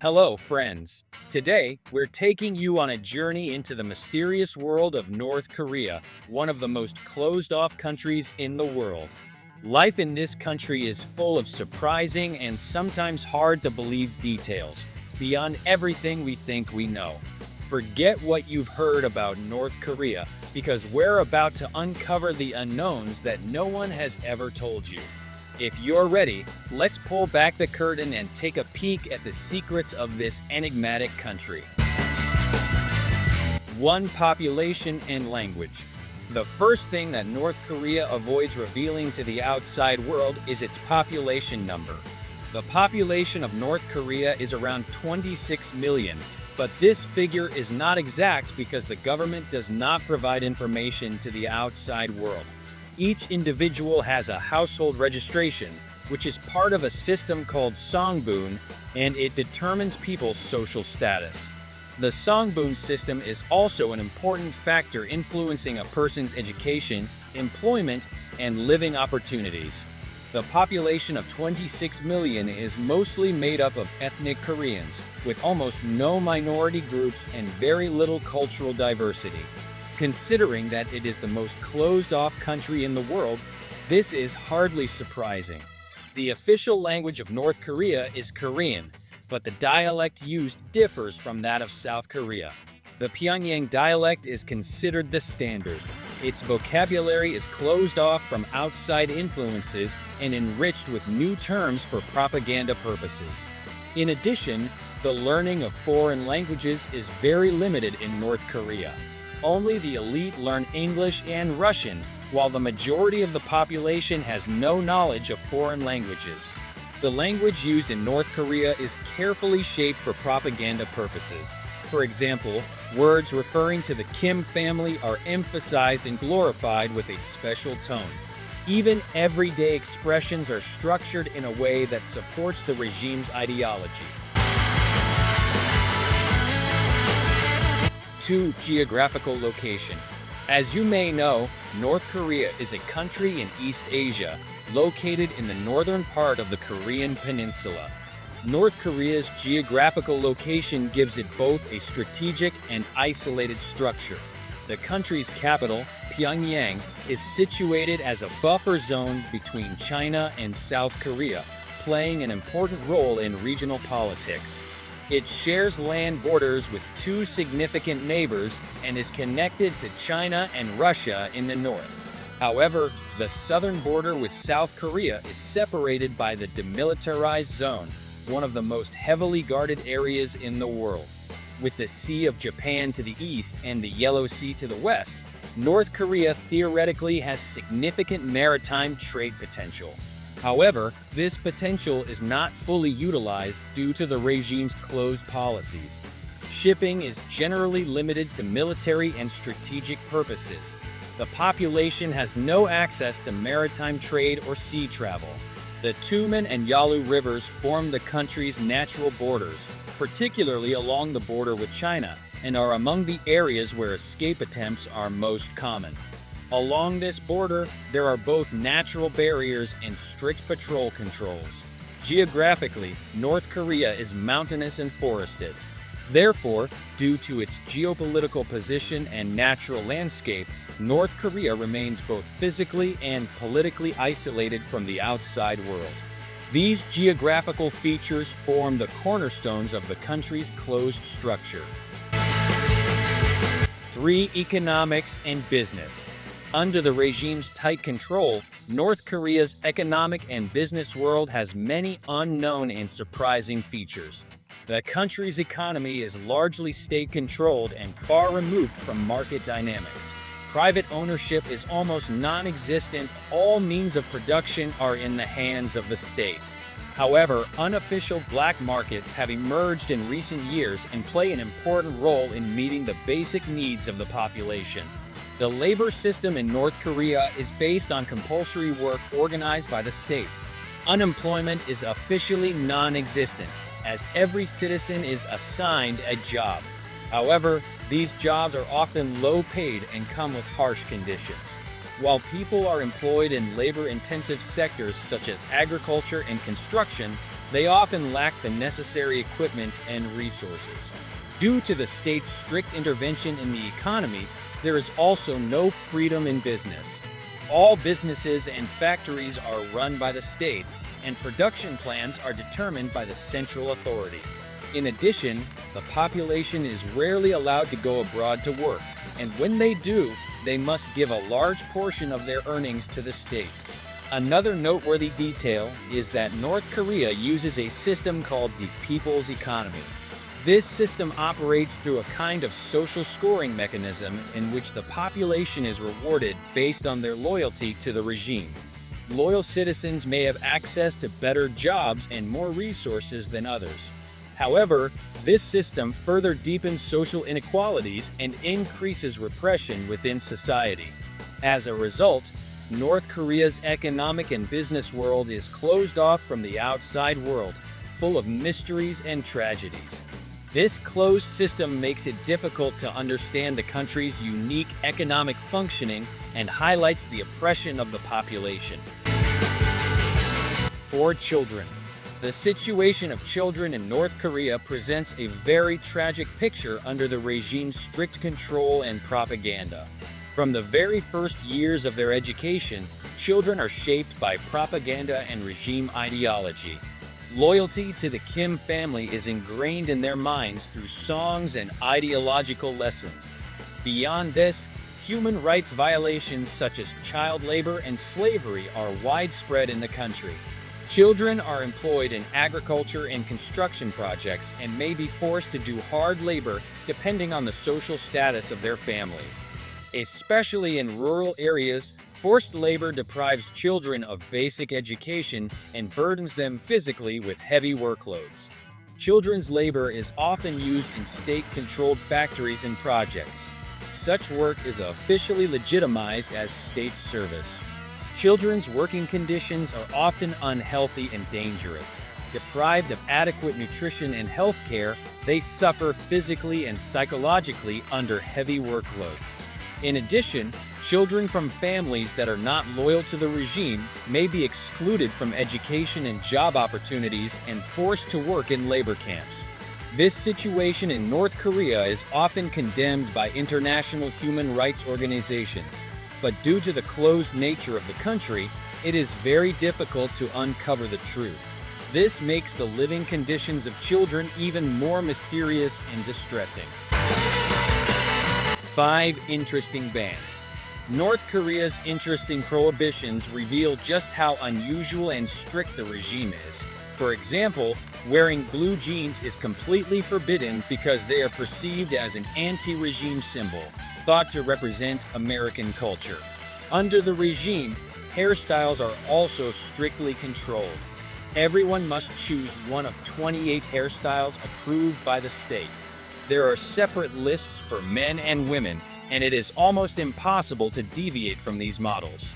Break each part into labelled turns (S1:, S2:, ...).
S1: Hello, friends. Today, we're taking you on a journey into the mysterious world of North Korea, one of the most closed-off countries in the world. Life in this country is full of surprising and sometimes hard-to-believe details, beyond everything we think we know. Forget what you've heard about North Korea, because we're about to uncover the unknowns that no one has ever told you. If you're ready, let's pull back the curtain and take a peek at the secrets of this enigmatic country. 1. Population and language. The first thing that North Korea avoids revealing to the outside world is its population number. The population of North Korea is around 26 million, but this figure is not exact because the government does not provide information to the outside world. Each individual has a household registration, which is part of a system called songbun, and it determines people's social status. The songbun system is also an important factor influencing a person's education, employment, and living opportunities. The population of 26 million is mostly made up of ethnic Koreans, with almost no minority groups and very little cultural diversity. Considering that it is the most closed-off country in the world, this is hardly surprising. The official language of North Korea is Korean, but the dialect used differs from that of South Korea. The Pyongyang dialect is considered the standard. Its vocabulary is closed off from outside influences and enriched with new terms for propaganda purposes. In addition, the learning of foreign languages is very limited in North Korea. Only the elite learn English and Russian, while the majority of the population has no knowledge of foreign languages. The language used in North Korea is carefully shaped for propaganda purposes. For example, words referring to the Kim family are emphasized and glorified with a special tone. Even everyday expressions are structured in a way that supports the regime's ideology. 2. Geographical location. As you may know, North Korea is a country in East Asia, located in the northern part of the Korean peninsula. North Korea's geographical location gives it both a strategic and isolated structure. The country's capital, Pyongyang, is situated as a buffer zone between China and South Korea, playing an important role in regional politics. It shares land borders with two significant neighbors and is connected to China and Russia in the north. However, the southern border with South Korea is separated by the demilitarized zone, one of the most heavily guarded areas in the world. With the Sea of Japan to the east and the Yellow Sea to the west, North Korea theoretically has significant maritime trade potential. However, this potential is not fully utilized due to the regime's closed policies. Shipping is generally limited to military and strategic purposes. The population has no access to maritime trade or sea travel. The Tumen and Yalu rivers form the country's natural borders, particularly along the border with China, and are among the areas where escape attempts are most common. Along this border, there are both natural barriers and strict patrol controls. Geographically, North Korea is mountainous and forested. Therefore, due to its geopolitical position and natural landscape, North Korea remains both physically and politically isolated from the outside world. These geographical features form the cornerstones of the country's closed structure. 3. Economics and business. Under the regime's tight control, North Korea's economic and business world has many unknown and surprising features. The country's economy is largely state-controlled and far removed from market dynamics. Private ownership is almost non-existent. All means of production are in the hands of the state. However, unofficial black markets have emerged in recent years and play an important role in meeting the basic needs of the population. The labor system in North Korea is based on compulsory work organized by the state. Unemployment is officially non-existent, as every citizen is assigned a job. However, these jobs are often low-paid and come with harsh conditions. While people are employed in labor-intensive sectors such as agriculture and construction, They often lack the necessary equipment and resources. Due to the state's strict intervention in the economy, there is also no freedom in business. All businesses and factories are run by the state, and production plans are determined by the central authority. In addition, the population is rarely allowed to go abroad to work, and when they do, they must give a large portion of their earnings to the state. Another noteworthy detail is that North Korea uses a system called the People's Economy. This system operates through a kind of social scoring mechanism in which the population is rewarded based on their loyalty to the regime. Loyal citizens may have access to better jobs and more resources than others. However, this system further deepens social inequalities and increases repression within society. As a result, North Korea's economic and business world is closed off from the outside world, full of mysteries and tragedies. This closed system makes it difficult to understand the country's unique economic functioning and highlights the oppression of the population. For children. The situation of children in North Korea presents a very tragic picture under the regime's strict control and propaganda. From the very first years of their education, children are shaped by propaganda and regime ideology. Loyalty to the Kim family is ingrained in their minds through songs and ideological lessons. Beyond this, human rights violations such as child labor and slavery are widespread in the country. Children are employed in agriculture and construction projects and may be forced to do hard labor depending on the social status of their families. Especially in rural areas, forced labor deprives children of basic education and burdens them physically with heavy workloads. Children's labor is often used in state-controlled factories and projects. Such work is officially legitimized as state service. Children's working conditions are often unhealthy and dangerous. Deprived of adequate nutrition and health care, they suffer physically and psychologically under heavy workloads. In addition, children from families that are not loyal to the regime may be excluded from education and job opportunities and forced to work in labor camps. This situation in North Korea is often condemned by international human rights organizations, but due to the closed nature of the country, it is very difficult to uncover the truth. This makes the living conditions of children even more mysterious and distressing. 5 interesting bans. North Korea's interesting prohibitions reveal just how unusual and strict the regime is. For example, wearing blue jeans is completely forbidden because they are perceived as an anti-regime symbol, thought to represent American culture. Under the regime, hairstyles are also strictly controlled. Everyone must choose one of 28 hairstyles approved by the state. There are separate lists for men and women, and it is almost impossible to deviate from these models.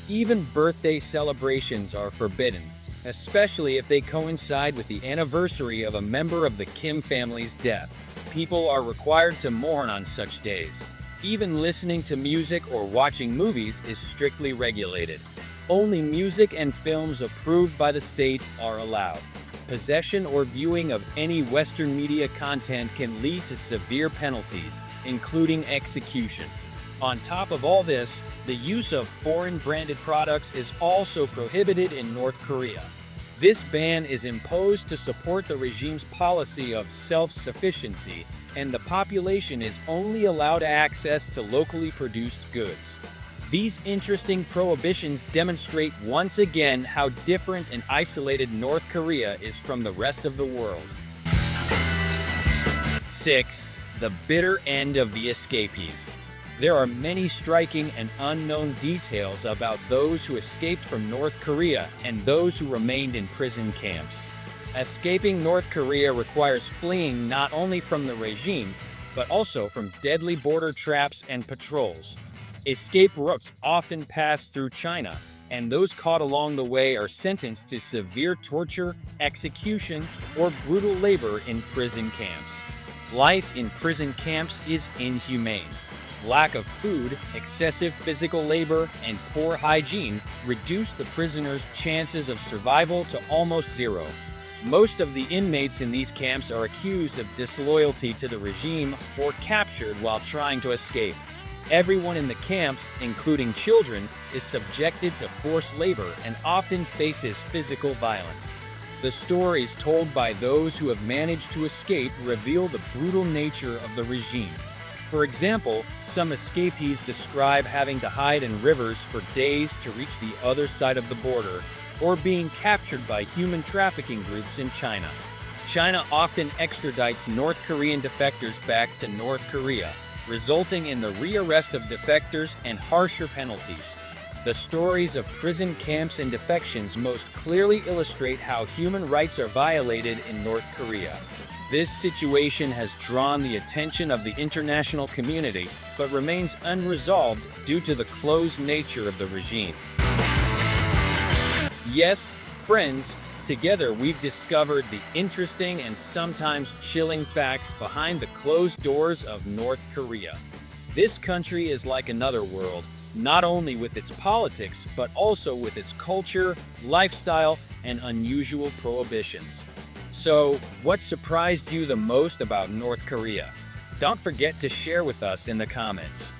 S1: Even birthday celebrations are forbidden, especially if they coincide with the anniversary of a member of the Kim family's death. People are required to mourn on such days. Even listening to music or watching movies is strictly regulated. Only music and films approved by the state are allowed. Possession or viewing of any Western media content can lead to severe penalties, including execution. On top of all this, the use of foreign branded products is also prohibited in North Korea. This ban is imposed to support the regime's policy of self-sufficiency, and the population is only allowed access to locally produced goods. These interesting prohibitions demonstrate once again how different and isolated North Korea is from the rest of the world. 6. The bitter end of the escapees. There are many striking and unknown details about those who escaped from North Korea and those who remained in prison camps. Escaping North Korea requires fleeing not only from the regime, but also from deadly border traps and patrols. Escape routes often pass through China, and those caught along the way are sentenced to severe torture, execution, or brutal labor in prison camps. Life in prison camps is inhumane. Lack of food, excessive physical labor, and poor hygiene reduce the prisoners' chances of survival to almost zero. Most of the inmates in these camps are accused of disloyalty to the regime or captured while trying to escape. Everyone in the camps, including children, is subjected to forced labor and often faces physical violence. The stories told by those who have managed to escape reveal the brutal nature of the regime. For example, some escapees describe having to hide in rivers for days to reach the other side of the border, or being captured by human trafficking groups in China. China often extradites North Korean defectors back to North Korea, resulting in the rearrest of defectors and harsher penalties. The stories of prison camps and defections most clearly illustrate how human rights are violated in North Korea. This situation has drawn the attention of the international community, but remains unresolved due to the closed nature of the regime. Yes, friends, together we've discovered the interesting and sometimes chilling facts behind the closed doors of North Korea. This country is like another world, not only with its politics, but also with its culture, lifestyle, and unusual prohibitions. So, what surprised you the most about North Korea? Don't forget to share with us in the comments.